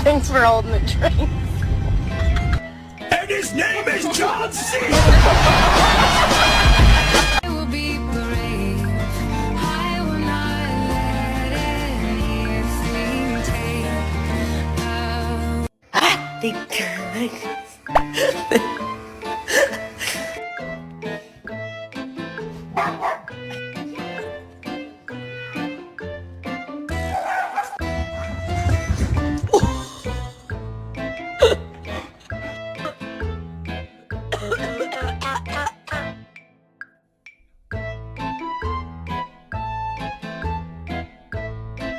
Thanks for holding the drink. And his name is John C. I will be brave. I will not let anything take. Ah, they